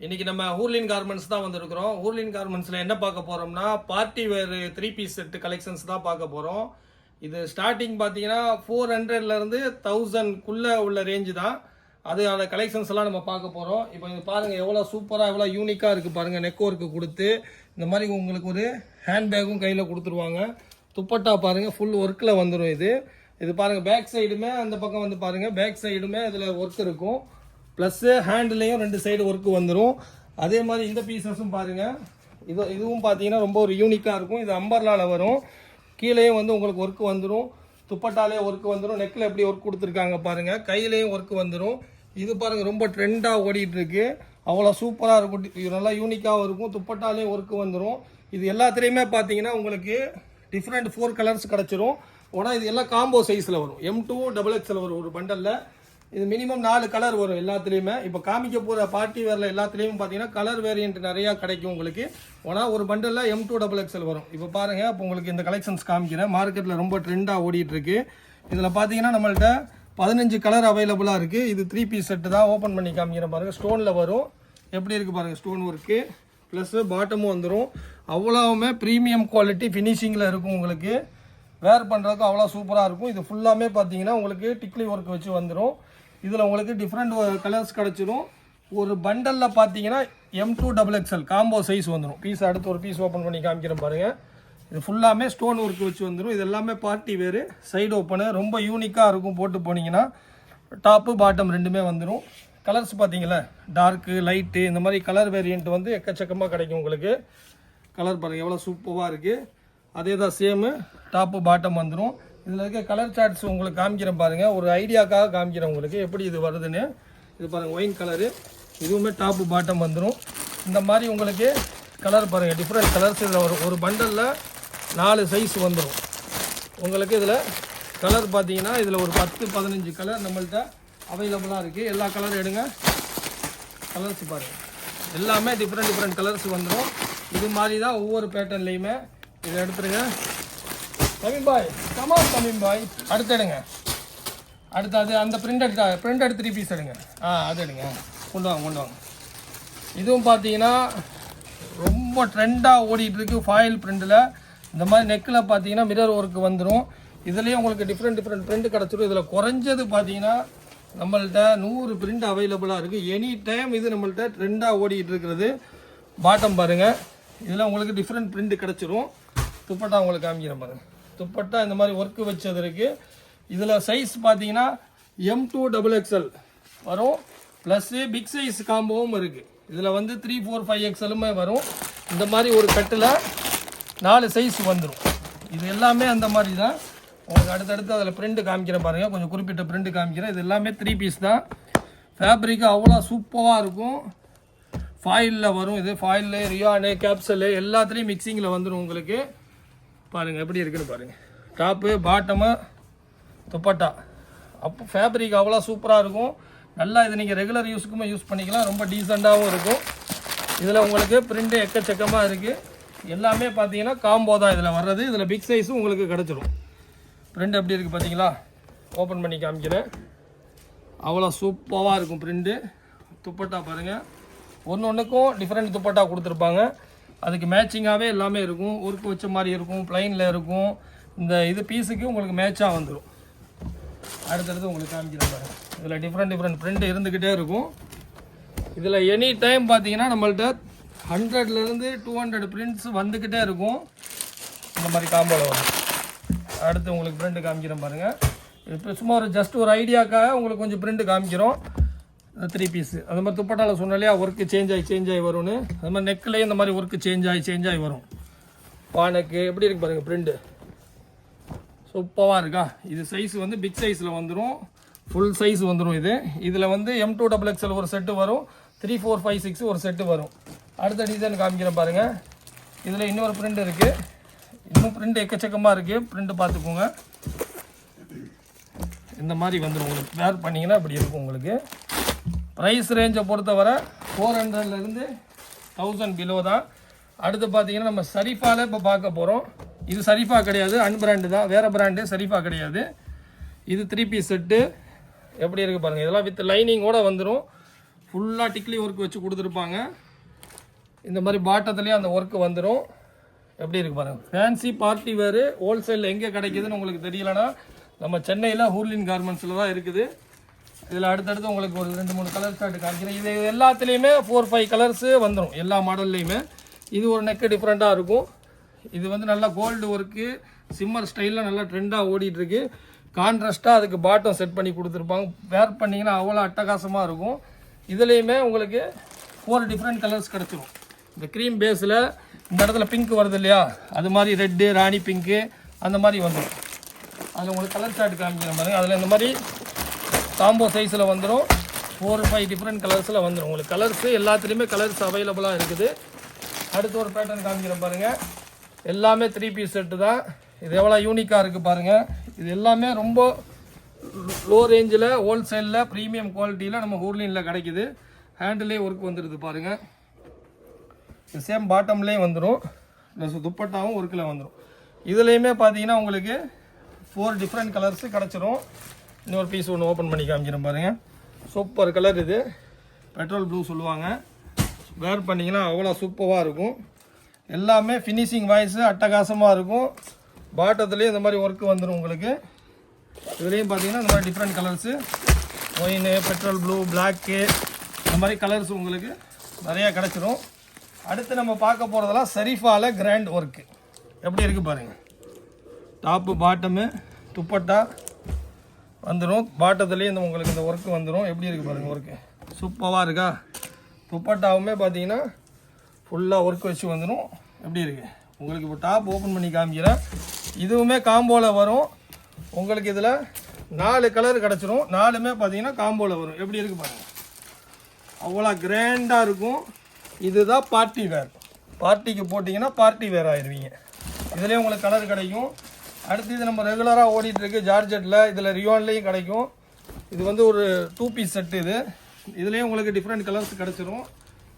இன்னைக்கு நம்ம ஹூர்லின் கார்மெண்ட்ஸ் தான் வந்திருக்கிறோம். ஹூர்லின் கார்மெண்ட்ஸில் என்ன பார்க்க போகிறோம்னா party wear 3 piece set collections தான் பார்க்க போகிறோம். இது ஸ்டார்டிங் பார்த்தீங்கன்னா 400லேருந்து 1000க்குள்ளே உள்ள ரேஞ்சு தான். அதுக்கான கலெக்ஷன்ஸ் எல்லாம் நம்ம பார்க்க போகிறோம். இப்போ இது பாருங்கள் எவ்வளோ சூப்பராக எவ்வளோ யூனிக்காக இருக்குது பாருங்கள். நெக் ஒர்க்கு கொடுத்து இந்த மாதிரி உங்களுக்கு ஒரு ஹேண்ட்பேக்கும் கையில் கொடுத்துருவாங்க. துப்பட்டா பாருங்கள் ஃபுல் ஒர்க்கில் வந்துடும். இது பாருங்கள் பேக் சைடுமே அந்த பக்கம் வந்து பாருங்கள் பேக் சைடுமே இதில் ஒர்க் இருக்கும். ப்ளஸ்ஸு ஹேண்ட்லேயும் 2 சைடு ஒர்க்கு வந்துடும். அதே மாதிரி இந்த பீசஸும் பாருங்கள் இதுவும் பார்த்தீங்கன்னா ரொம்ப ஒரு யூனிக்காக இருக்கும். இது அம்பர்லாவில் வரும். கீழேயும் வந்து உங்களுக்கு ஒர்க்கு வந்துடும். துப்பட்டாலே ஒர்க்கு வந்துடும். நெக்கில் எப்படி ஒர்க் கொடுத்துருக்காங்க பாருங்கள். கையிலையும் ஒர்க்கு வந்துடும். இது பாருங்கள் ரொம்ப ட்ரெண்டாக ஓடிட்டுருக்கு. அவ்வளோ சூப்பராக இருக்கும். இது நல்லா யூனிக்காகவும் இருக்கும். துப்பட்டாலே ஒர்க்கு வந்துடும். இது எல்லாத்துலேயுமே பார்த்தீங்கன்னா உங்களுக்கு டிஃப்ரெண்ட் 4 கலர்ஸ் கிடச்சிரும். ஆனால் இது எல்லாம் காம்போ சைஸில் வரும். M2 XXL வரும் ஒரு பண்டலில். இது மினிமம் 4 கலர் வரும் எல்லாத்துலேயுமே. இப்போ காமிக்க போகிற பார்ட்டி வேரில் எல்லாத்துலேயும் பார்த்தீங்கன்னா கலர் வேரியன்ட் நிறையா கிடைக்கும் உங்களுக்கு. ஆனால் ஒரு பண்டலில் M2 XXL வரும். இப்போ பாருங்கள் இப்போ உங்களுக்கு இந்த கலெக்ஷன்ஸ் காமிக்கிறேன். மார்க்கெட்டில் ரொம்ப ட்ரெண்டாக ஓடிட்டுருக்கு. இதில் பார்த்தீங்கன்னா நம்மள்ட்ட 15 கலர் அவைலபிளாக இருக்குது. இது 3 பீஸ் செட்டு தான். ஓப்பன் பண்ணி காமிக்கிறேன் பாருங்கள். ஸ்டோனில் வரும். எப்படி இருக்குது பாருங்கள் ஸ்டோன் ஒர்க்கு ப்ளஸ்ஸு பாட்டமும் வந்துடும். அவ்வளோவுமே ப்ரீமியம் குவாலிட்டி ஃபினிஷிங்கில் இருக்கும். உங்களுக்கு வேர் பண்ணுறதுக்கு அவ்வளோ சூப்பராக இருக்கும். இது ஃபுல்லாமே பார்த்தீங்கன்னா உங்களுக்கு டிக்லி ஒர்க் வச்சு வந்துடும். இதில் உங்களுக்கு டிஃப்ரெண்ட் கலர்ஸ் கிடச்சிரும். ஒரு பண்டலில் பார்த்தீங்கன்னா M2 XXL காம்போ சைஸ் வந்துடும். பீஸ் அடுத்து ஒரு பீஸ் ஓப்பன் பண்ணி காமிக்கிறேன் பாருங்கள். இது ஃபுல்லாமே ஸ்டோன் ஒர்க் வச்சு வந்துடும். இது எல்லாமே பார்ட்டி வேறு சைடு ஓப்பனு ரொம்ப யூனிக்காக இருக்கும். போட்டு போனீங்கன்னா டாப்பு பாட்டம் ரெண்டுமே வந்துடும். கலர்ஸ் பார்த்தீங்களா டார்க்கு லைட்டு இந்த மாதிரி கலர் வேரியண்ட் வந்து எக்கச்சக்கமாக கிடைக்கும் உங்களுக்கு. கலர் பாருங்கள் எவ்வளோ சூப்பராக இருக்குது. அதே தான் சேமு டாப்பு பாட்டம் வந்துடும். இதில் இருக்க கலர் சார்ட்ஸ் உங்களுக்கு காமிக்கிறேன் பாருங்கள். ஒரு ஐடியாக்காக காமிக்கிறேன் உங்களுக்கு எப்படி இது வருதுன்னு. இது பாருங்கள் ஒயின் கலரு. இதுவுமே டாப்பு பாட்டம் வந்துடும். இந்த மாதிரி உங்களுக்கு கலர் பாருங்கள் டிஃப்ரெண்ட் கலர்ஸ் இதில் வரும். ஒரு பண்டலில் 4 சைஸ் வந்துடும் உங்களுக்கு. இதில் கலர் பார்த்தீங்கன்னா இதில் ஒரு 10-15 கலர் நம்மள்கிட்ட அவைலபிளாக இருக்குது. எல்லா கலரும் எடுங்க. கலர்ஸ் பாருங்கள் எல்லாமே டிஃப்ரெண்ட் கலர்ஸ் வந்துடும். இது மாதிரி தான் ஒவ்வொரு பேட்டர்ன்லேயுமே. இதை எடுத்துருங்க தமிழ் பாய். கமான் தமிழ் பாய். அடுத்து எடுங்க. அடுத்து அது அந்த பிரிண்டட் 3 பீஸ் எடுங்க. அது எடுங்க. கொண்டு வாங்க. இதுவும் பார்த்தீங்கன்னா ரொம்ப ட்ரெண்டாக ஓடிட்டுருக்கு. ஃபாயில் பிரிண்டில் இந்த மாதிரி நெக்கில் பார்த்தீங்கன்னா மிரர் ஒர்க்கு வந்துடும். இதுலேயும் உங்களுக்கு டிஃப்ரெண்ட் பிரிண்ட் கிடச்சிடும். இதில் குறைஞ்சது பார்த்தீங்கன்னா நம்மள்கிட்ட 100 பிரிண்ட் அவைலபிளாக இருக்குது. எனி டைம் இது நம்மள்கிட்ட ட்ரெண்டாக ஓடிட்டு இருக்கிறது. பாட்டம் பாருங்கள். இதில் உங்களுக்கு டிஃப்ரெண்ட் பிரிண்ட் கிடச்சிரும். துப்பட்டா உங்களுக்கு காமிக்கிறேன் பாருங்கள். துப்பட்டா இந்த மாதிரி ஒர்க்கு வச்சது இருக்குது. இதில் சைஸ் பார்த்தீங்கன்னா M2 XXL வரும். ப்ளஸ்ஸு பிக் சைஸ் காம்போவும் இருக்குது. இதில் வந்து 3, 4, 5 XLமே வரும். இந்த மாதிரி ஒரு கட்டில் 4 சைஸ் வந்துடும். இது எல்லாமே அந்த மாதிரி தான். உங்களுக்கு அடுத்தடுத்து அதில் பிரிண்ட் காமிக்கிறேன் பாருங்கள். கொஞ்சம் குறிப்பிட்ட பிரிண்ட் காமிக்கிறேன். இது எல்லாமே 3 பீஸ் தான். ஃபேப்ரிக்கு அவ்வளோ சூப்பராக இருக்கும். ஃபாயிலில் வரும். இது ஃபாயிலில் ரியானு கேப்சலு எல்லாத்துலேயும் மிக்சிங்கில் வந்துடும் உங்களுக்கு. பாருங்கள் எப்படி இருக்குன்னு பாருங்கள். டாப்பு பாட்டமு துப்பட்டா அப்போ ஃபேப்ரிக் அவ்வளோ சூப்பராக இருக்கும். நல்லா இது நீங்கள் ரெகுலர் யூஸுக்குமே யூஸ் பண்ணிக்கலாம். ரொம்ப டீசெண்டாகவும் இருக்கும். இதில் உங்களுக்கு பிரிண்ட்டு எக்கச்சக்கமாக இருக்குது. எல்லாமே பார்த்தீங்கன்னா காம்போ தான் இதில் வர்றது. இதில் பிக் சைஸும் உங்களுக்கு கிடச்சிரும். பிரிண்ட் எப்படி இருக்குது பார்த்தீங்களா. ஓப்பன் பண்ணி காமிக்கிறேன். அவ்வளோ சூப்பராக இருக்கும் பிரிண்ட்டு. துப்பட்டா பாருங்கள். ஒன்றுக்கும் டிஃப்ரெண்ட் துப்பட்டா கொடுத்துருப்பாங்க. அதுக்கு மேட்சிங்காகவே எல்லாமே இருக்கும். ஒர்க்கு வச்ச மாதிரி இருக்கும். ப்ளைனில் இருக்கும். இந்த இது பீஸுக்கு உங்களுக்கு மேட்சாக வந்துடும். அடுத்தடுத்து உங்களுக்கு காமிக்கிறேன் பாருங்கள். இதில் டிஃப்ரெண்ட் பிரிண்ட் இருந்துக்கிட்டே இருக்கும். இதில் எனி டைம் பார்த்தீங்கன்னா நம்மள்ட்ட 100லேருந்து 200 பிரிண்ட்ஸ் வந்துக்கிட்டே இருக்கும். இந்த மாதிரி காம்போவில் வரும். அடுத்து உங்களுக்கு பிரிண்ட் காமிக்கிறேன் பாருங்கள். இப்போ சும்மா ஜஸ்ட் ஒரு ஐடியாக்காக உங்களுக்கு கொஞ்சம் பிரிண்ட் காமிக்கிறோம். 3 பீஸு அது மாதிரி துப்பட்டாவில் சொன்னாலே ஒர்க்கு சேஞ்ச் ஆகி வரும்னு. அது மாதிரி நெக்லேயே இந்த மாதிரி ஒர்க்கு சேஞ்ச் ஆகி வரும். பானைக்கு எப்படி இருக்கு பாருங்கள் பிரிண்ட்டு சூப்பராக இருக்கா. இது சைஸ் வந்து பிக் சைஸில் வந்துடும். ஃபுல் சைஸ் வந்துடும். இதில் வந்து M2 XXL ஒரு செட்டு வரும். 3, 4, 5, 6 ஒரு செட்டு வரும். அடுத்த டிசைன் காமிக்கிறேன் பாருங்கள். இதில் இன்னொரு பிரிண்ட் இருக்குது. இன்னும் பிரிண்ட் எக்கச்சக்கமாக இருக்குது. பிரிண்ட்டு பார்த்துக்கோங்க. இந்த மாதிரி வந்துடும். உங்களுக்கு வேர் பண்ணிங்கன்னா இப்படி இருக்கும் உங்களுக்கு. ப்ரைஸ் ரேஞ்சை பொறுத்தவரை 400லேருந்து 1000 பிலோ தான். அடுத்து பார்த்தீங்கன்னா நம்ம சரிஃபாவில் இப்போ பார்க்க போகிறோம். இது சரிஃபா கிடையாது, அன்பிராண்டு தான், வேறு பிராண்டு. சரிஃபா கிடையாது. இது 3 பீஸ் செட்டு எப்படி இருக்குது பாருங்கள். இதெல்லாம் வித் லைனிங்கோடு வந்துடும். ஃபுல்லாக டிக்லி ஒர்க் வச்சு கொடுத்துருப்பாங்க. இந்த மாதிரி பாட்டத்துலேயே அந்த ஒர்க்கு வந்துடும். எப்படி இருக்குது பாருங்கள். ஃபேன்சி பார்ட்டி வேறு ஹோல்சேலில் எங்கே கிடைக்குதுன்னு உங்களுக்கு தெரியலனா நம்ம சென்னையில் ஹூர்லின் கார்மெண்ட்ஸில் தான் இருக்குது. இதில் அடுத்தடுத்து உங்களுக்கு ஒரு 2-3 கலர் ஸ்டார்ட் காமிக்கிறேன். இது எல்லாத்துலேயுமே 4-5 கலர்ஸு வந்துடும் எல்லா மாடல்லையுமே. இது ஒரு நெக்கு டிஃப்ரெண்ட்டாக இருக்கும். இது வந்து நல்லா கோல்டு ஒர்க்கு சிம்மர் ஸ்டைலில் நல்லா ட்ரெண்டாக ஓடிட்டுருக்கு. கான்ட்ராஸ்ட்டாக அதுக்கு பாட்டம் செட் பண்ணி கொடுத்துருப்பாங்க. வேர் பண்ணிங்கன்னா அவ்வளோ அட்டகாசமாக இருக்கும். இதுலேயுமே உங்களுக்கு 4 டிஃப்ரெண்ட் கலர்ஸ் கிடச்சிரும். இந்த க்ரீம் பேஸில் இந்த இடத்துல பிங்க் வருது இல்லையா, அது மாதிரி ரெட்டு, ராணி பிங்க்கு அந்த மாதிரி வந்துடும். அதில் உங்களுக்கு கலர் சார்ட் காமிக்கிற மாதிரி அதில் இந்த மாதிரி காம்போ சைஸில் வந்துடும். 4-5 டிஃப்ரெண்ட் கலர்ஸில் வந்துடும். உங்களுக்கு கலர்ஸு எல்லாத்துலேயுமே கலர்ஸ் அவைலபிளாக இருக்குது. அடுத்து ஒரு பேட்டர்ன் காமிக்கிற பாருங்கள். எல்லாமே 3 பீஸ் செட்டு தான். இது எவ்வளோ யூனிக்காக இருக்குது பாருங்கள். இது எல்லாமே ரொம்ப லோ ரேஞ்சில் ஹோல்சேலில் ப்ரீமியம் குவாலிட்டியில் நம்ம ஹூர்லினில் கிடைக்குது. ஹேண்டிலே ஒர்க் வந்துடுது பாருங்கள். இது சேம் பாட்டம்லேயும் வந்துடும். ப்ளஸ் துப்பட்டாவும் ஒர்க்கில் வந்துடும். இதுலேயுமே பார்த்தீங்கன்னா உங்களுக்கு 4 டிஃப்ரெண்ட் கலர்ஸு கிடச்சிரும். இன்னொரு பீஸ் ஒன்று ஓப்பன் பண்ணி காமிக்கிறேன் பாருங்கள். சூப்பர் கலர் இது. பெட்ரோல் ப்ளூ சொல்லுவாங்க. வேர் பண்ணிங்கன்னா அவ்வளோ சூப்பராக இருக்கும். எல்லாமே ஃபினிஷிங் வாய்ஸு அட்டகாசமாக இருக்கும். பாட்டத்துலேயும் இந்த மாதிரி ஒர்க்கு வந்துடும் உங்களுக்கு. இதுலேயும் பார்த்தீங்கன்னா இந்த மாதிரி different colours wine, petrol blue, black இந்த மாதிரி கலர்ஸ் உங்களுக்கு நிறையா கிடச்சிரும். அடுத்து நம்ம பார்க்க போகிறதெல்லாம் சரிஃபாவில் கிராண்ட் ஒர்க்கு எப்படி இருக்குது பாருங்கள். டாப்பு பாட்டமு துப்பட்டா வந்துடும். பாட்டத்துலேயும் இந்த உங்களுக்கு இந்த ஒர்க்கு வந்துடும். எப்படி இருக்குது பாருங்கள். ஒர்க்கு சூப்பராக இருக்கா. துப்பட்டாவுமே பார்த்தீங்கன்னா ஃபுல்லாக ஒர்க் வச்சு வந்துடும். எப்படி இருக்குது உங்களுக்கு. இப்போ டாப் ஓப்பன் பண்ணி காமிக்கிறேன். இதுவுமே காம்போவில் வரும் உங்களுக்கு. இதில் 4 கலர் கிடச்சிரும். 4மே பார்த்தீங்கன்னா காம்போவில் வரும். எப்படி இருக்குது பாருங்கள். அவ்வளோ கிராண்டாக இருக்கும். இதுதான் பார்ட்டி வேர். பார்ட்டிக்கு போட்டிங்கன்னா பார்ட்டி வேர் ஆயிடுவீங்க. இதுலேயும் உங்களுக்கு கலர் கிடைக்கும். அடுத்து இது நம்ம ரெகுலராக ஓடிட்டுருக்கு ஜார்ஜெட்டில். இதில் ரியான்லேயும் கிடைக்கும். இது வந்து ஒரு 2 பீஸ் செட்டு. இதுலேயும் உங்களுக்கு டிஃப்ரெண்ட் கலர்ஸ் கிடச்சிரும்.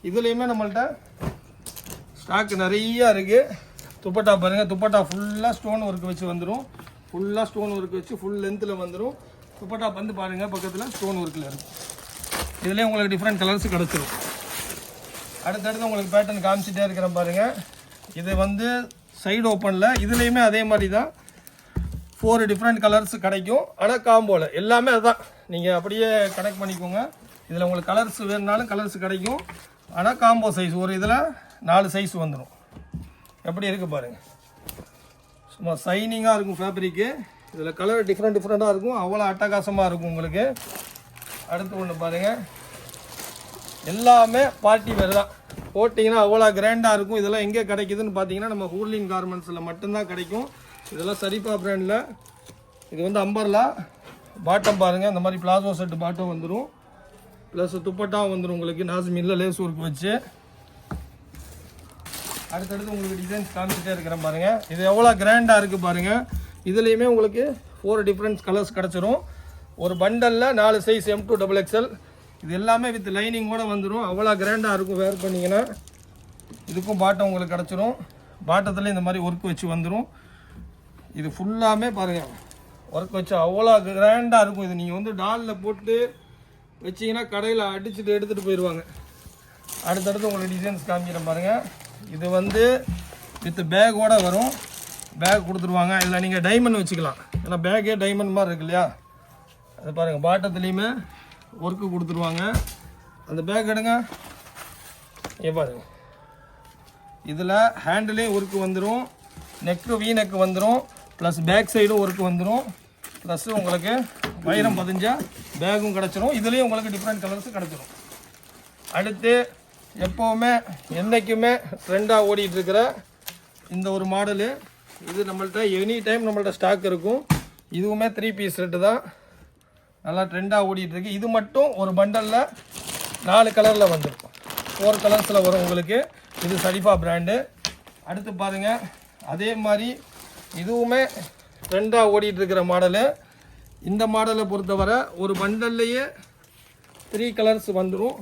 இதுலேயுமே நம்மள்ட்ட ஸ்டாக் நிறையா இருக்குது. துப்பட்டா பாருங்கள். துப்பட்டா ஃபுல்லாக ஸ்டோன் ஒர்க் வச்சு வந்துடும். ஃபுல்லாக ஸ்டோன் ஒர்க் வச்சு ஃபுல் லென்த்தில் வந்துடும். துப்பட்டா வந்து பாருங்கள் பக்கத்தில் ஸ்டோன் ஒர்க்கில் இருக்கும். இதுலேயும் உங்களுக்கு டிஃப்ரெண்ட் கலர்ஸ் கிடச்சிரும். அடுத்தடுத்து உங்களுக்கு பேட்டர்ன் காமிச்சிட்டே இருக்கிறேன் பாருங்கள். இது வந்து சைடு ஓப்பனில். இதுலேயுமே அதே மாதிரி தான் 4 டிஃப்ரெண்ட் கலர்ஸ் கிடைக்கும். ஆனால் காம்போவில் எல்லாமே அதுதான். நீங்கள் அப்படியே கனெக்ட் பண்ணிக்கோங்க. இதில் உங்களுக்கு கலர்ஸ் வேணுனாலும் கலர்ஸ் கிடைக்கும். ஆனால் காம்போ சைஸ் ஒரு இதில் 4 சைஸ் வந்துடும். எப்படி இருக்குது பாருங்கள். சும்மா சைனிங்காக இருக்கும் ஃபேப்ரிக்கு. இதில் கலர் டிஃப்ரெண்ட்டாக இருக்கும். அவ்வளோ அட்டகாசமாக இருக்கும் உங்களுக்கு. அடுத்து ஒன்று பாருங்கள். எல்லாமே பார்ட்டி வேர் தான். போட்டிங்கன்னா அவ்வளோ கிராண்டாக இருக்கும். இதெல்லாம் எங்கே கிடைக்குதுன்னு பார்த்தீங்கன்னா நம்ம ஹூர்லின் கார்மெண்ட்ஸில் மட்டும்தான் கிடைக்கும். இதெல்லாம் சரிஃபா பிராண்டில். இது வந்து அம்பர்லா பாட்டம் பாருங்கள். இந்த மாதிரி பிளாசோ செட்டு பாட்டம் வந்துடும். ப்ளஸ் துப்பட்டாவும் வந்துடும் உங்களுக்கு. நாஸ்மின்ல லேஸ் ஒர்க் வச்சு. அடுத்தடுத்து உங்களுக்கு டிசைன்ஸ் காமிச்சிட்டே இருக்கிறேன் பாருங்கள். இது எவ்வளோ கிராண்டாக இருக்குது பாருங்கள். இதுலேயுமே உங்களுக்கு 4 டிஃப்ரெண்ட் கலர்ஸ் கிடச்சிரும். ஒரு பண்டலில் 4 சைஸ் M to XXL. இது எல்லாமே வித் லைனிங்கோடு வந்துடும். அவ்வளோ கிராண்டாக இருக்கும் வேர் பண்ணிங்கன்னா. இதுக்கும் பாட்டம் உங்களுக்கு கிடச்சிரும். பாட்டத்தில் இந்த மாதிரி ஒர்க் வச்சு வந்துடும். இது ஃபுல்லாமே பாருங்கள் ஒர்க் வச்சு அவ்வளோ கிராண்டாக இருக்கும். இது நீங்கள் வந்து டாலில் போட்டு வச்சிங்கன்னா கடையில் அடிச்சுட்டு எடுத்துகிட்டு போயிடுவாங்க. அடுத்தடுத்து உங்களுக்கு டிசைன்ஸ் காமிக்கிறேன் பாருங்கள். இது வந்து வித் பேக்கோடு வரும். பேக் கொடுத்துருவாங்க. இதில் நீங்கள் டைமண்ட் வச்சுக்கலாம். ஏன்னா பேக்கே டைமண்ட் மாதிரி இருக்கு இல்லையா. அது பாருங்கள் பாட்டத்துலேயுமே ஒர்க்கு கொடுத்துருவாங்க. அந்த பேக் எடுங்க. பாருங்க. இதில் ஹேண்டிலையும் ஒர்க்கு வந்துடும். நெக்கு வீ நெக்கு வந்துடும். ப்ளஸ் பேக் சைடும் ஒர்க்கு வந்துடும். ப்ளஸ் உங்களுக்கு வைரம் பதிஞ்ச பேக்கும் கிடச்சிரும். இதுலேயும் உங்களுக்கு டிஃப்ரெண்ட் கலர்ஸ் கிடச்சிரும். அடுத்து எப்போவுமே என்றைக்குமே ட்ரெண்டாக ஓடிட்டுருக்கிற இந்த ஒரு மாடலு. இது நம்மள்ட்ட எனி டைம் நம்மள்ட்ட ஸ்டாக் இருக்கும். இதுவுமே 3 பீஸ் செட்டு தான். நல்லா ட்ரெண்டாக ஓடிட்டுருக்கு. இது மட்டும் ஒரு பண்டலில் 4 கலரில் வந்துருக்கும். 4 கலர்ஸில் வரும் உங்களுக்கு. இது சரிஃபா பிராண்டு. அடுத்து பாருங்கள். அதே மாதிரி இதுவுமே ட்ரெண்டாக ஓடிட்டுருக்கிற மாடலு. இந்த மாடலை பொறுத்தவரை ஒரு பண்டல்லையே 3 கலர்ஸ் வந்துடும்.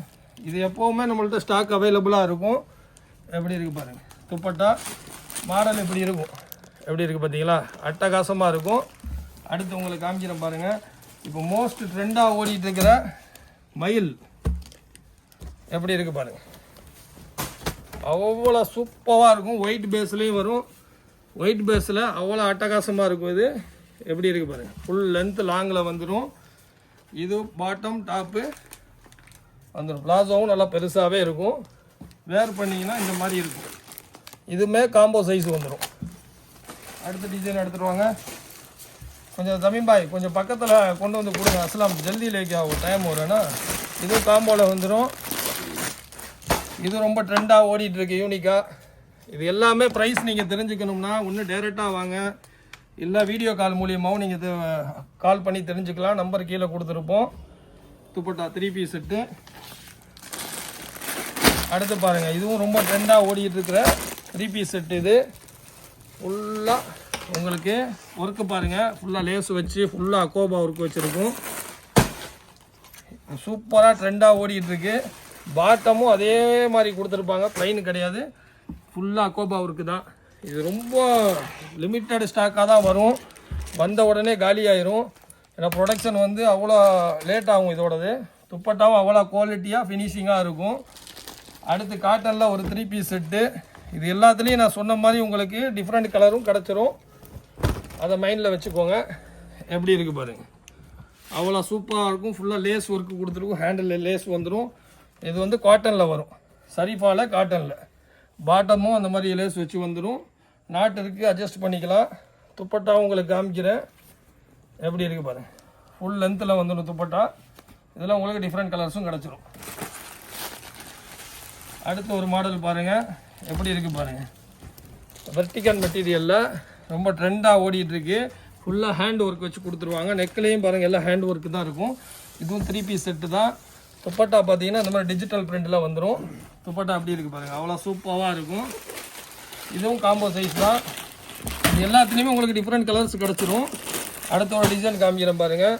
இது எப்போவுமே நம்மள்ட்ட ஸ்டாக் அவைலபிளாக இருக்கும். எப்படி இருக்குது பாருங்கள். துப்பட்டா மாடல் எப்படி இருக்கும். எப்படி இருக்குது பார்த்தீங்களா. அட்டகாசமாக இருக்கும். அடுத்து உங்களுக்கு காமிக்கிறேன் பாருங்கள். இப்போ மோஸ்ட் ட்ரெண்டாக ஓடிட்டுருக்கிற மயில். எப்படி இருக்குது பாருங்கள், அவ்வளோ சூப்பராக இருக்கும். ஒயிட் பேஸ்லேயும் வரும், ஒயிட் பேஸில் அவ்வளோ அட்டகாசமாக இருக்கும். இது எப்படி இருக்குது பாருங்கள், ஃபுல் லென்த் லாங்கில் வந்துடும். இது பாட்டம் டாப்பு வந்துடும். பிளாசோவும் நல்லா பெருசாகவே இருக்கும். வேர் பண்ணிங்கன்னா இந்த மாதிரி இருக்கும். இதுவுமே காம்போ சைஸ் வந்துடும். அடுத்த டிசைன் எடுத்துகிட்டு வாங்க. கொஞ்சம் ஜமீன்பாய் கொஞ்சம் பக்கத்தில் கொண்டு வந்து கொடுங்க. அஸ்லாம் ஜல்தி லேக்கி ஆகும், டைம் வரும்னா. இதுவும் காம்போவில் வந்துடும். இது ரொம்ப ட்ரெண்டாக ஓடிட்டுருக்கு யூனிக்காக. இது எல்லாமே ப்ரைஸ் நீங்கள் தெரிஞ்சுக்கணும்னா ஒன்று டைரெக்டாக வாங்க, இல்லை வீடியோ கால் மூலியமாகவும் நீங்கள் கால் பண்ணி தெரிஞ்சுக்கலாம். நம்பர் கீழே கொடுத்துருப்போம். Dupatta 3 piece set. அடுத்து பாருங்கள், இதுவும் ரொம்ப ட்ரெண்டாக ஓடிட்டு இருக்கிற 3 பீஸ் செட்டு. இது ஃபுல்லாக உங்களுக்கு ஒர்க்கு பாருங்கள், ஃபுல்லாக லேஸ் வச்சு ஃபுல்லாக அக்கோபா ஒர்க் வச்சுருக்கும். சூப்பராக ட்ரெண்டாக ஓடிட்டுருக்கு. பாட்டமும் அதே மாதிரி கொடுத்துருப்பாங்க, ப்ளைன் கிடையாது, ஃபுல்லாக அக்கோபா ஒர்க்கு தான். இது ரொம்ப லிமிட்டட் ஸ்டாக்காக தான் வரும், வந்த உடனே காலி ஆயிரும். ஏன்னா ப்ரொடக்ஷன் வந்து அவ்வளோ லேட் ஆகும். இதோடது துப்பட்டாவும் அவ்வளோ குவாலிட்டியாக ஃபினிஷிங்காக இருக்கும். அடுத்து காட்டனில் ஒரு 3 பீஸ் செட்டு. இது எல்லாத்துலேயும் நான் சொன்ன மாதிரி உங்களுக்கு டிஃப்ரெண்ட் கலரும் கிடச்சிரும், அதை மைண்டில் வச்சுக்கோங்க. எப்படி இருக்குது பாருங்கள், அவ்வளோ சூப்பராக இருக்கும். ஃபுல்லாக லேஸ் ஒர்க்கு கொடுத்துருக்கும், ஹேண்டில் லேஸ் வந்துடும். இது வந்து காட்டனில் வரும், சரிஃபாவில் காட்டனில். பாட்டமும் அந்த மாதிரி லேஸ் வச்சு வந்துடும். நாட்டு இருக்குது, அட்ஜஸ்ட் பண்ணிக்கலாம். துப்பட்டாவும் உங்களுக்கு காமிக்கிறேன். எப்படி இருக்குது பாருங்கள், ஃபுல் லென்த்தில் வந்துடும் துப்பட்டா. இதெல்லாம் உங்களுக்கு டிஃப்ரெண்ட் கலர்ஸும் கிடச்சிரும். அடுத்து ஒரு மாடல் பாருங்கள், எப்படி இருக்குது பாருங்கள். வெர்டிகல் மெட்டீரியலில் ரொம்ப ட்ரெண்டாக ஓடிட்டுருக்கு. ஃபுல்லாக ஹேண்ட் ஒர்க் வச்சு கொடுத்துருவாங்க. நெக்லேயும் பாருங்கள் எல்லாம் ஹேண்ட் ஒர்க்கு தான் இருக்கும். இதுவும் 3 பீஸ் செட்டு தான். துப்பட்டா பார்த்தீங்கன்னா இந்த மாதிரி டிஜிட்டல் பிரிண்டில் வந்துடும். துப்பட்டா அப்படி இருக்குது பாருங்கள், அவ்வளோ சூப்பராக இருக்கும். இதுவும் காம்போ சைஸ் தான். இது எல்லாத்துலேயுமே உங்களுக்கு டிஃப்ரெண்ட் கலர்ஸ் கிடச்சிரும். அடுத்த ஒரு டிசைன் காமிக்கிறேன் பாருங்கள்,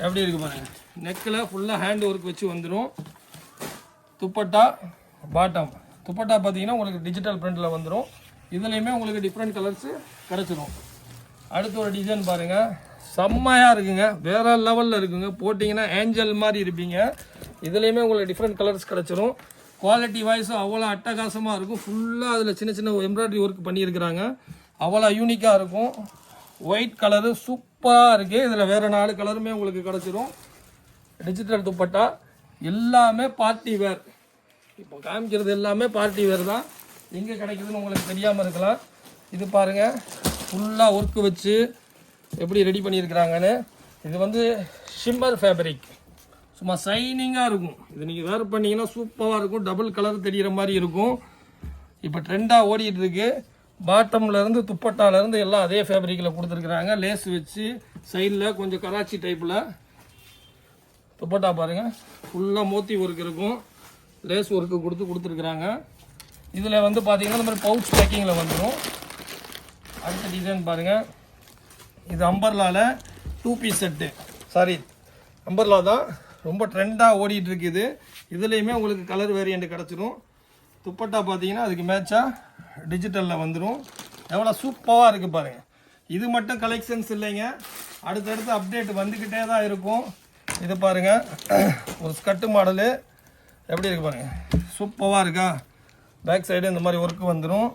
எப்படி இருக்குது பாருங்கள். நெக்கில் ஃபுல்லாக ஹேண்ட் ஒர்க் வச்சு வந்துடும். துப்பட்டா பாட்டம். துப்பட்டா பார்த்தீங்கன்னா உங்களுக்கு டிஜிட்டல் பிரிண்டில் வந்துடும். இதுலேயுமே உங்களுக்கு டிஃப்ரெண்ட் கலர்ஸு கிடச்சிரும். அடுத்த ஒரு டிசைன் பாருங்கள், செம்மையாக இருக்குங்க, வேறு லெவலில் இருக்குங்க. போட்டிங்கன்னா ஏஞ்சல் மாதிரி இருப்பீங்க. இதுலேயுமே உங்களுக்கு டிஃப்ரெண்ட் கலர்ஸ் கிடச்சிரும். குவாலிட்டி வைஸும் அவ்வளோ அட்டகாசமாக இருக்கும். ஃபுல்லாக அதில் சின்ன சின்ன எம்ப்ராய்டரி ஒர்க் பண்ணியிருக்கிறாங்க, அவ்வளோ யூனிக்காக இருக்கும். ஒயிட் கலரு சூப்பராக இருக்குது. இதில் வேறு 4 கலருமே உங்களுக்கு கிடச்சிரும். டிஜிட்டல் துப்பட்டா எல்லாமே பார்ட்டி வேர். இப்போ காமிக்கிறது எல்லாமே பார்ட்டி வேர் தான். எங்கே கிடைக்குதுன்னு உங்களுக்கு தெரியாமல் இருக்கலாம். இது பாருங்கள், ஃபுல்லாக ஒர்க்கு வச்சு எப்படி ரெடி பண்ணியிருக்கிறாங்கன்னு. இது வந்து ஷிம்மர் ஃபேப்ரிக், சும்மா ஷைனிங்காக இருக்கும். இது நீங்கள் வேர் பண்ணிங்கன்னா சூப்பராக இருக்கும். டபுள் கலர் தெரிகிற மாதிரி இருக்கும். இப்போ ட்ரெண்டாக ஓடிட்டு இருக்கு. பாட்டம்லேருந்து துப்பட்டாலேருந்து எல்லாம் அதே ஃபேப்ரிக்கில் கொடுத்துருக்குறாங்க. லேஸ் வச்சு சைடில் கொஞ்சம் கராச்சி டைப்பில். துப்பட்டா பாருங்கள், ஃபுல்லாக மோத்தி ஒர்க் இருக்கும், லேஸ் ஒர்க்கு கொடுத்துருக்குறாங்க. இதில் வந்து பார்த்தீங்கன்னா இந்த மாதிரி பவுச் பேக்கிங்கில் வந்துடும். அடுத்த டிசைன் பாருங்கள், இது அம்பர்லாவில் 2 பீஸ் செட்டு. சாரி, அம்பர்லா தான் ரொம்ப ட்ரெண்டாக ஓடிட்டு இருக்குது. இதுலேயுமே உங்களுக்கு கலர் வேரியண்ட் கிடச்சிரும். துப்பட்டா பார்த்தீங்கன்னா அதுக்கு மேட்சாக டிஜிட்டலில் வந்துடும். எவ்வளோ சூப்பராக இருக்குது பாருங்கள். இது மட்டும் கலெக்ஷன்ஸ் இல்லைங்க, அடுத்தடுத்து அப்டேட் வந்துக்கிட்டே தான் இருக்கும். இது பாருங்கள், ஒரு ஸ்கட்டு மாடலு எப்படி இருக்குது பாருங்கள், சூப்பராக இருக்கா. பேக் சைடு இந்த மாதிரி ஒர்க்கு வந்துடும்.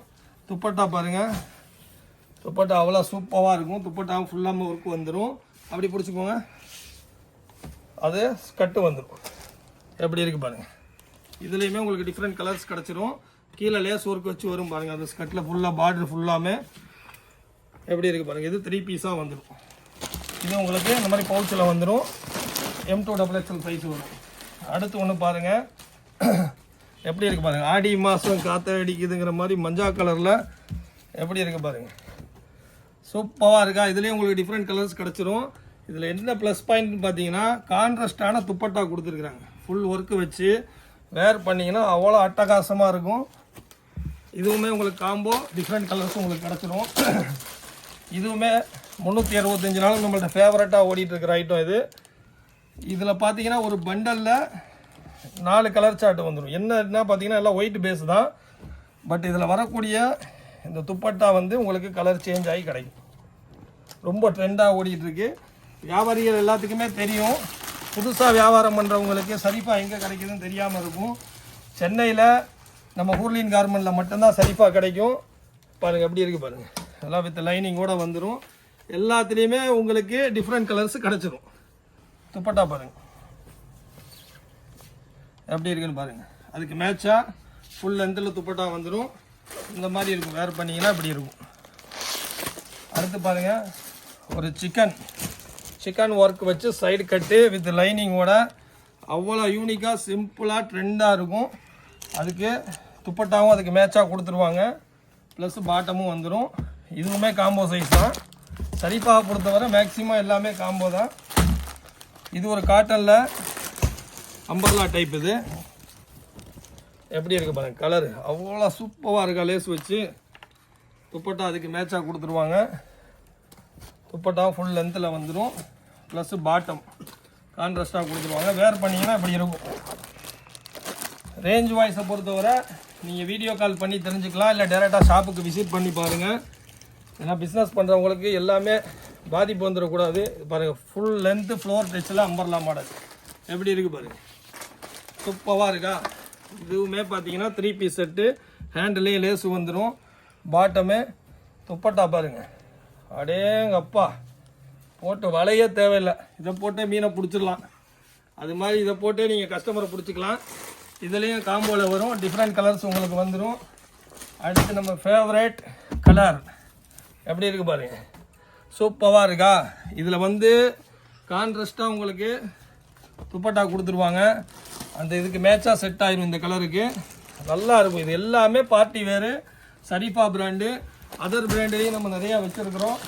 துப்பட்டா பாருங்கள், துப்பட்டா அவ்வளோ சூப்பராக இருக்கும். துப்பட்டாவும் ஃபுல்லாமல் ஒர்க்கு வந்துடும். அப்படி பிடிச்சிக்கோங்க, அது ஸ்கட்டு வந்துடும். எப்படி இருக்குது பாருங்கள். இதுலேயுமே உங்களுக்கு டிஃப்ரெண்ட் கலர்ஸ் கிடச்சிரும். கீழே லேஸ் ஒர்க் வச்சு வரும் பாருங்கள். அது ஸ்கட்டில் ஃபுல்லாக பார்டர் ஃபுல்லாமே எப்படி இருக்குது பாருங்கள். இது 3 பீஸாக வந்துடும். இது உங்களுக்கு இந்த மாதிரி பவுச்சில் வந்துடும். M2XXL சைஸ் வரும். அடுத்து ஒன்று பாருங்கள், எப்படி இருக்குது பாருங்கள். ஆடி மாதம் காற்று அடிக்குதுங்கிற மாதிரி மஞ்சா கலரில் எப்படி இருக்குது பாருங்கள், சூப்பராக இருக்கா. இதுலேயும் உங்களுக்கு டிஃப்ரெண்ட் கலர்ஸ் கிடச்சிரும். இதில் என்ன ப்ளஸ் பாயிண்ட்னு பார்த்தீங்கன்னா கான்ட்ராஸ்டான துப்பட்டா கொடுத்துருக்குறாங்க. ஃபுல் ஒர்க்கு வச்சு வேர் பண்ணிங்கன்னா அவ்வளோ அட்டகாசமாக இருக்கும். இதுவுமே உங்களுக்கு காம்போ டிஃப்ரெண்ட் கலர்ஸும் உங்களுக்கு கிடச்சிரும். இதுவுமே 365 நாளும் நம்மள்ட்ட ஃபேவரட்டாக ஓடிட்டுருக்கிற ஐட்டம் இது. இதில் பார்த்தீங்கன்னா ஒரு பண்டலில் 4 கலர் சார்ட் வந்துடும். என்ன பார்த்தீங்கன்னா எல்லாம் ஒயிட் பேஸ் தான். பட் இதில் வரக்கூடிய இந்த துப்பட்டா வந்து உங்களுக்கு கலர் சேஞ்ச் ஆகி கிடைக்கும். ரொம்ப ட்ரெண்டாக ஓடிட்டுருக்கு. வியாபாரிகள் எல்லாத்துக்குமே தெரியும். புதுசாக வியாபாரம் பண்ணுறவங்களுக்கு சரிஃபா எங்கே கிடைக்குதுன்னு தெரியாமல் இருக்கும். சென்னையில் நம்ம ஊர்லின் கார்மெண்ட்டில் மட்டும்தான் சரிஃபா கிடைக்கும். பாருங்கள் எப்படி இருக்குது பாருங்கள், எல்லாம் வித் லைனிங்கோடு வந்துடும். எல்லாத்துலேயுமே உங்களுக்கு டிஃப்ரெண்ட் கலர்ஸ் கிடச்சிரும். துப்பட்டா பாருங்கள் எப்படி இருக்குன்னு பாருங்கள், அதுக்கு மேட்சாக ஃபுல் லென்த்தில் துப்பட்டா வந்துடும். இந்த மாதிரி இருக்கும், வேர் பண்ணிங்கன்னா இப்படி இருக்கும். அடுத்து பாருங்கள் ஒரு சிக்கன் ஒர்க் வச்சு சைடு கட்டு வித் லைனிங்கோட அவ்வளோ யூனிக்காக சிம்பிளாக ட்ரெண்டாக இருக்கும். அதுக்கு துப்பட்டாவும் அதுக்கு மேட்சாக கொடுத்துருவாங்க, ப்ளஸ் பாட்டமும் வந்துடும். இதுவுமே காம்போ சைஸ் தான். சரிஃபாவை பொறுத்தவரை மேக்ஸிமம் எல்லாமே காம்போ தான். இது ஒரு காட்டனில் அம்பர்லா டைப். இது எப்படி இருக்குது பாருங்கள், கலரு அவ்வளோ சூப்பராக இருக்கா. லேஸ் வச்சு துப்பட்டா அதுக்கு மேட்சாக கொடுத்துருவாங்க. துப்பட்டா ஃபுல் லென்த்தில் வந்துடும், ப்ளஸ் பாட்டம் கான்ட்ராஸ்டாக கொடுத்துருவாங்க. வேர் பண்ணிங்கன்னா இப்படி இருக்கும். ரேஞ்ச் வாய்ஸை பொறுத்தவரை நீங்கள் வீடியோ கால் பண்ணி தெரிஞ்சுக்கலாம், இல்லை டேரெக்டாக ஷாப்புக்கு விசிட் பண்ணி பாருங்கள். ஏன்னா பிஸ்னஸ் பண்ணுறவங்களுக்கு எல்லாமே பாதிப்பு வந்துடக்கூடாது. பாருங்கள் ஃபுல் லென்த்து ஃப்ளோர் டச்சில் அம்பர்லா மாடல் எப்படி இருக்குது பாருங்கள், சூப்பராக இருக்கா. இதுவுமே பார்த்தீங்கன்னா 3 பீஸ் செட்டு, ஹேண்டிலையும் லேஸு வந்துடும். பாட்டமே துப்பட்டா பாருங்கள், அடேங்கப்பா போட்டு வளைய தேவையில்லை. இதை போட்டே மீனை பிடிச்சிடலாம். அது மாதிரி இதை போட்டே நீங்கள் கஸ்டமரை பிடிச்சிக்கலாம். இதுலேயும் காம்போவில் வரும், டிஃப்ரெண்ட் கலர்ஸ் உங்களுக்கு வந்துடும். அடுத்து நம்ம ஃபேவரேட் கலர் எப்படி இருக்குது பாருங்கள், சூப்பராக இருக்கா. இதில் வந்து கான்ட்ராஸ்ட்டாக உங்களுக்கு துப்பட்டா கொடுத்துருவாங்க. அந்த இதுக்கு மேட்சாக செட் ஆயிரும். இந்த கலருக்கு நல்லா இருக்கும். இது எல்லாமே பார்ட்டி வேறு, சரிஃபா பிராண்டு. அதர் பிராண்ட்லேயும் நம்ம நிறையா வச்சுருக்குறோம்.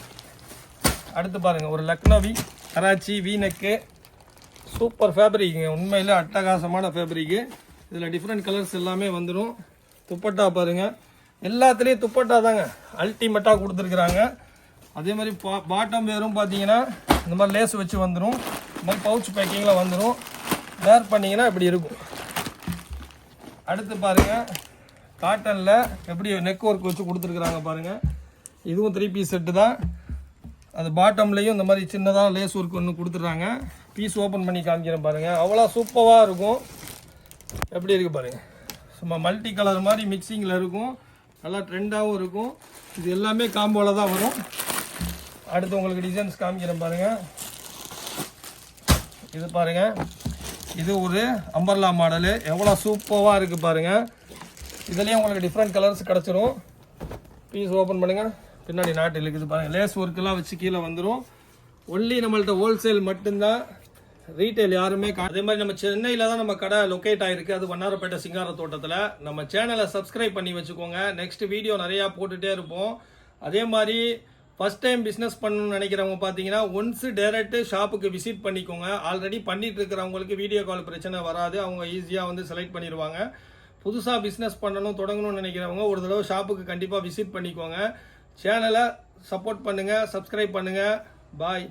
அடுத்து பாருங்கள் ஒரு லக்னவி கராச்சி வீனக்கு சூப்பர் ஃபேப்ரிக்குங்க, உண்மையில் அட்டகாசமான ஃபேப்ரிக்கு. இதில் டிஃப்ரெண்ட் கலர்ஸ் எல்லாமே வந்துடும். துப்பட்டா பாருங்கள், எல்லாத்துலேயும் துப்பட்டா தாங்க அல்டிமேட்டாக கொடுத்துருக்குறாங்க. அதே மாதிரி பாட்டம் வேரும் பார்த்தீங்கன்னா இந்த மாதிரி லேஸ் வச்சு வந்துடும். இந்த மாதிரி பவுச் பேக்கிங்கில் வந்துடும். வேர் பண்ணிங்கன்னா இப்படி இருக்கும். அடுத்து பாருங்கள் காட்டனில் எப்படி நெக் ஒர்க் வச்சு கொடுத்துருக்குறாங்க பாருங்கள். இதுவும் 3 பீஸ் செட்டு தான். அது பாட்டம்லேயும் இந்த மாதிரி சின்னதாக லேஸ் ஒர்க் ஒன்று கொடுத்துட்றாங்க. பீஸ் ஓப்பன் பண்ணி காமிக்கிறேன் பாருங்கள், அவ்வளோ சூப்பராக இருக்கும். எப்படி இருக்குது பாருங்கள், சும்மா மல்டி கலர் மாதிரி மிக்சிங்கில் இருக்கும், நல்லா ட்ரெண்டாகவும் இருக்கும். இது எல்லாமே காம்போவில் தான் வரும். அடுத்து உங்களுக்கு டிசைன்ஸ் காமிக்கிறேன் பாருங்கள். இது பாருங்கள், இது ஒரு அம்பர்லா மாடலு, எவ்வளோ சூப்பராக இருக்குது பாருங்கள். இதுலேயும் உங்களுக்கு டிஃப்ரெண்ட் கலர்ஸ் கிடச்சிரும். பீஸ் ஓப்பன் பண்ணுங்கள், பின்னாடி நாட்டு இருக்குது பாருங்கள். லேஸ் ஒர்க்கெல்லாம் வச்சு கீழே வந்துடும். ஒன்லி நம்மள்ட்ட ஹோல்சேல் மட்டும்தான், ரீட்டைல் யாருமே. அதே மாதிரி நம்ம சென்னையில் தான் நம்ம கடை லொக்கேட் ஆகிருக்கு, அது வண்ணாரப்பேட்டை சிங்கார தோட்டத்தில். நம்ம சேனலை சப்ஸ்கிரைப் பண்ணி வச்சுக்கோங்க, நெக்ஸ்ட் வீடியோ நிறையா போட்டுகிட்டே இருப்போம். அதே மாதிரி ஃபஸ்ட் டைம் பிஸ்னஸ் பண்ணணும்னு நினைக்கிறவங்க பார்த்தீங்கன்னா ஒன்ஸு டேரெக்ட் ஷாப்புக்கு விசிட் பண்ணிக்கோங்க. ஆல்ரெடி பண்ணிட்டு இருக்கிறவங்களுக்கு வீடியோ கால் பிரச்சனை வராது, அவங்க ஈஸியாக வந்து செலக்ட் பண்ணிடுவாங்க. புதுசாக பிஸ்னஸ் பண்ணணும் தொடங்கணும்னு நினைக்கிறவங்க ஒரு தடவை ஷாப்புக்கு கண்டிப்பாக விசிட் பண்ணிக்கோங்க. சேனலை சப்போர்ட் பண்ணுங்கள், சப்ஸ்கிரைப் பண்ணுங்கள். பாய்.